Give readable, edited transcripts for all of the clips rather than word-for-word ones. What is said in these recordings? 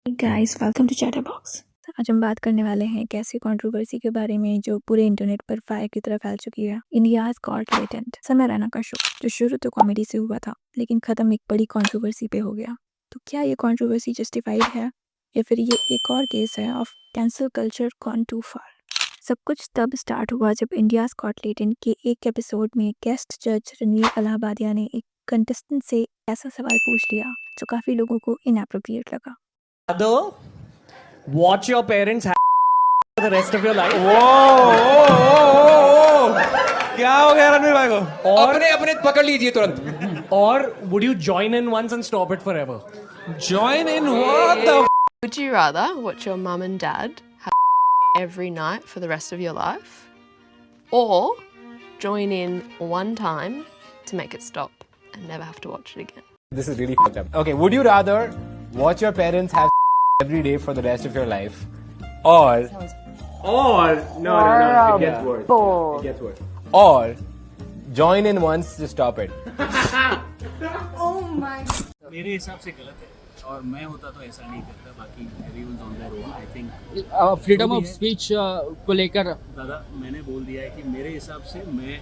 Guys welcome to Chatterbox. आज हम बात करने वाले हैं एक ऐसी कंट्रोवर्सी के बारे में जो पूरे इंटरनेट पर फायर की तरह फैल चुकी है। इंडियाज गॉट लेटेंट समय रैना का शो जो शुरू तो कॉमेडी से हुआ था लेकिन खत्म एक बड़ी कंट्रोवर्सी पे हो गया। तो क्या ये कंट्रोवर्सी जस्टिफाइड है या फिर ये एक और केस है of cancel culture gone too far? सब कुछ तब स्टार्ट हुआ जब इंडियाज गॉट लेटेंट के एक एपिसोड में गेस्ट जज रणवीर अलाहाबादिया ने एक कंटेस्टेंट से ऐसा सवाल पूछ लिया जो काफी लोगों को इनएप्रोप्रिएट लगा। Watch your parents have for the rest of your life. क्या हो गया रणवीर भाई को? अपने अपने पकड़ लीजिए तुरंत। Or would you join in once and stop it forever? Join in what the? Would you rather watch your mum and dad have every night for the rest of your life, or join in one time to make it stop and never have to watch it again? This is really fucked up. Okay, would you rather watch your parents have every day for the rest of your life, or no, it gets worse. It gets worse. Or join in once to stop it. मेरे हिसाब से गलत है और मैं होता तो ऐसा नहीं करता। बाकी everyone's on their own. I think freedom of speech को लेकर दादा मैंने बोल दिया है कि मेरे हिसाब से मैं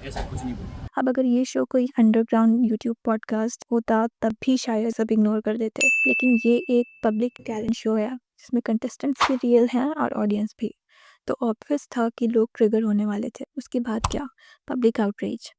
ऐसा कुछ नहीं बोलता। अब अगर ये शो कोई अंडरग्राउंड यूट्यूब पॉडकास्ट होता तब भी शायद सब इग्नोर कर देते, लेकिन ये एक पब्लिक टैलेंट शो है जिसमें कंटेस्टेंट्स भी रियल हैं और ऑडियंस भी, तो ऑब्वियस था कि लोग ट्रिगर होने वाले थे। उसके बाद क्या, पब्लिक आउटरीच।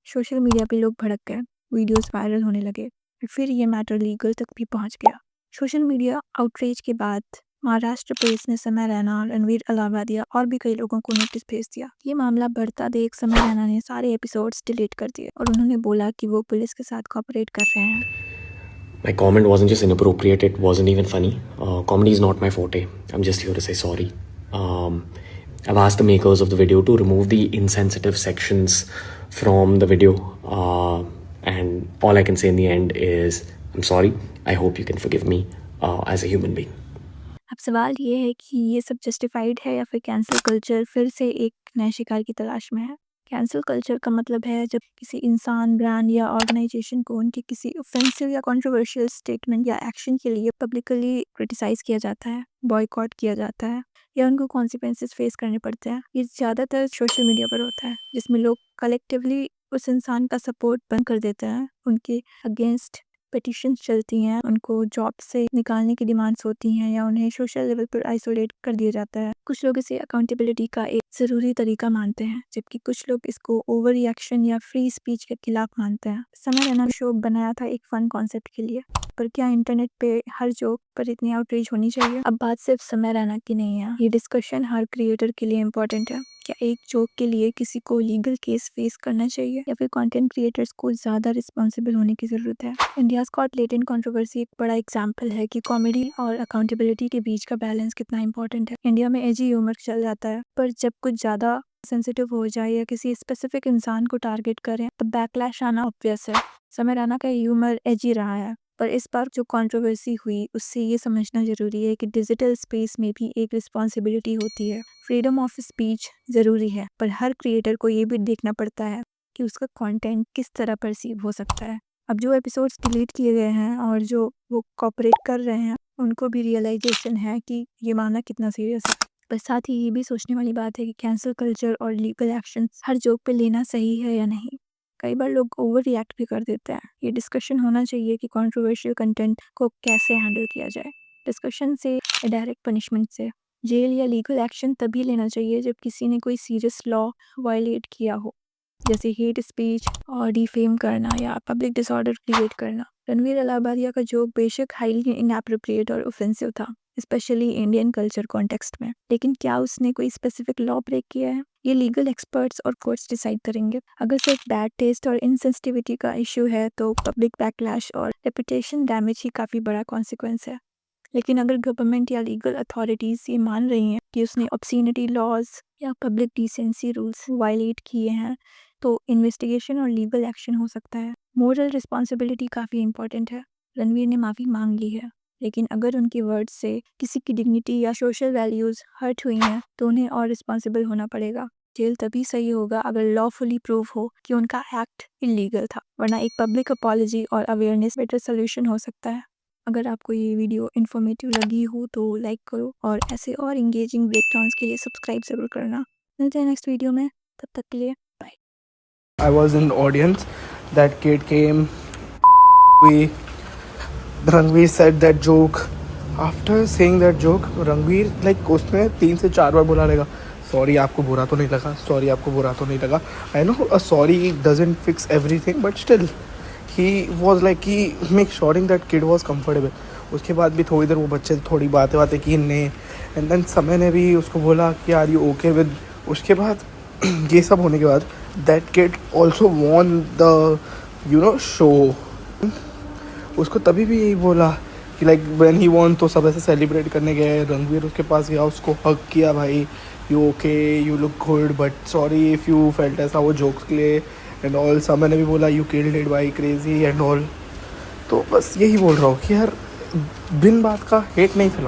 सोशल मीडिया पे लोग भड़क गए, वीडियोस वायरल होने लगे और फिर ये मैटर लीगल तक भी पहुंच गया। सोशल मीडिया आउटरीच के बाद महाराष्ट्र पुलिस ने समय रैना, रणवीर अलाहाबादिया और भी कई लोगों को नोटिस भेज दिया। ये मामला बढ़ता देख समय रैना ने सारे एपिसोड्स डिलीट कर दिए और उन्होंने बोला कि वो पुलिस के साथ कोऑपरेट कर रहे हैं। My comment wasn't just inappropriate, it wasn't even funny. Comedy is not my forte. I'm just here to say sorry. I've asked the makers of the video to remove the insensitive sections from the video. And all I can say in the end is, I'm sorry. I hope you can forgive me as a human being. अब सवाल ये है कि ये सब justified है या फिर कैंसिल कल्चर फिर से एक नए शिकार की तलाश में है। कैंसिल कल्चर का मतलब है जब किसी इंसान, ब्रांड या ऑर्गेनाइजेशन को उनके किसी ऑफेंसिव या कंट्रोवर्शियल स्टेटमेंट या एक्शन के लिए पब्लिकली क्रिटिसाइज किया जाता है, बॉयकॉट किया जाता है या उनको कॉन्सिक्वेंसेस फेस करने पड़ते हैं। ये ज़्यादातर सोशल मीडिया पर होता है जिसमें लोग कलेक्टिवली उस इंसान का सपोर्ट बंद कर देते हैं, उनके अगेंस्ट पिटिशंस चलती हैं, उनको जॉब से निकालने की डिमांड्स होती हैं या उन्हें सोशल लेवल पर आइसोलेट कर दिया जाता है। कुछ लोग इसे अकाउंटेबिलिटी का एक ज़रूरी तरीका मानते हैं जबकि कुछ लोग इसको ओवर रिएक्शन या फ्री स्पीच के खिलाफ मानते हैं। समय रैना शो बनाया था एक फन कॉन्सेप्ट के लिए, पर क्या इंटरनेट पे हर जोक पर इतनी आउटरीच होनी चाहिए? अब बात सिर्फ समय रैना की नहीं है, ये डिस्कशन हर क्रिएटर के लिए इम्पोर्टेंट है। क्या एक जोक के लिए किसी को लीगल केस फेस करना चाहिए या फिर कंटेंट क्रिएटर्स को ज़्यादा रिस्पॉन्सिबल होने की ज़रूरत है? इंडियाज गॉट लेटेंट कंट्रोवर्सी एक बड़ा एग्जाम्पल है कि कॉमेडी और अकाउंटेबिलिटी के बीच का बैलेंस कितना इंपॉर्टेंट है। इंडिया में एजी ह्यूमर चल जाता है, पर जब कुछ ज़्यादा सेंसिटिव हो जाए या किसी स्पेसिफिक इंसान को टारगेट करें तो बैकलैश आना ऑब्वियस है। समय रैना का ह्यूमर एजी रहा है, पर इस बार जो कंट्रोवर्सी हुई उससे ये समझना जरूरी है कि डिजिटल स्पेस में भी एक रिस्पॉन्सिबिलिटी होती है। फ्रीडम ऑफ स्पीच ज़रूरी है, पर हर क्रिएटर को ये भी देखना पड़ता है कि उसका कंटेंट किस तरह परसीव हो सकता है। अब जो एपिसोड्स डिलीट किए गए हैं और जो वो कॉपरेट कर रहे हैं उनको भी रियलाइजेशन है कि ये मामला कितना सीरियस है। पर साथ ही ये भी सोचने वाली बात है कि कैंसिल कल्चर और लीगल एक्शन हर जोक पे लेना सही है या नहीं। कई बार लोग ओवर रिएक्ट भी कर देते हैं। ये डिस्कशन होना चाहिए कि कंट्रोवर्शियल कंटेंट को कैसे हैंडल किया जाए। डिस्कशन से डायरेक्ट पनिशमेंट से जेल या लीगल एक्शन तभी लेना चाहिए जब किसी ने कोई सीरियस लॉ वायलेट किया हो, जैसे हेट स्पीच और डिफेम करना या पब्लिक डिसऑर्डर क्रिएट करना। रणवीर अलाहाबादिया का जोक बेशक हाईली इनएप्रोप्रिएट और ऑफेंसिव था, स्पेशली इंडियन कल्चर कॉन्टेक्स्ट में, लेकिन क्या उसने कोई स्पेसिफिक लॉ ब्रेक किया है? ये लीगल एक्सपर्ट्स और कोर्ट्स डिसाइड करेंगे। अगर सिर्फ बैड टेस्ट और इनसेंसिटिविटी का इशू है तो पब्लिक बैकलैश और रेपुटेशन डैमेज ही काफ़ी बड़ा कॉन्सिक्वेंस है। लेकिन अगर गवर्नमेंट या लीगल अथॉरिटीज़ ये मान रही हैं कि उसने ऑब्सीनिटी लॉज या पब्लिक डिसेंसी रूल्स वायलेट किए हैं तो इन्वेस्टिगेशन और लीगल एक्शन हो सकता है। मोरल रिस्पॉन्सिबिलिटी काफ़ी इंपॉर्टेंट है। रणवीर ने माफ़ी मांग ली है, लेकिन अगर उनके वर्ड से किसी की डिग्निटी या सोशल वैल्यूज़ हर्ट हुई हैं तो उन्हें और रिस्पॉन्सिबल होना पड़ेगा। जेल तभी सही होगा अगर लॉफुली प्रूव हो कि उनका एक्ट इलीगल था, वरना एक पब्लिक अपॉलजी और अवेयरनेस बेटर सोल्यूशन हो सकता है। अगर आपको ये वीडियो इन्फॉर्मेटिव लगी हो तो लाइक करो और ऐसे और इंगेजिंग ब्रेकडाउन्स के लिए सब्सक्राइब ज़रूर करना। मिलते हैं नेक्स्ट वीडियो में, तब तक के लिए bye. I was in the audience. That kid came. Ranveer said that joke. After saying that joke, Ranveer like उसने 3 से 4 बार बोला रहेगा सॉरी आपको बुरा तो नहीं लगा, सॉरी आपको बुरा तो नहीं लगा। I know a sorry doesn't fix everything but still he was like कि make sure that kid was comfortable. उसके बाद भी थोड़ी देर वो बच्चे थोड़ी बातें की ने एंड देन समय ने भी उसको बोला कि आर यू ओके विद। उसके बाद ये सब होने के बाद that kid also won the show. उसको तभी भी यही बोला कि लाइक व्हेन ही वॉन तो सब ऐसे सेलिब्रेट करने गए। रणवीर उसके पास गया, उसको हग किया, भाई you okay, you look good but sorry if you felt ऐसा वो जोक्स के लिए एंड ऑल। समय ने भी बोला यू किल्ड इट भाई क्रेजी एंड ऑल। तो बस यही बोल रहा हूँ कि यार बिन बात का हेट नहीं फैला।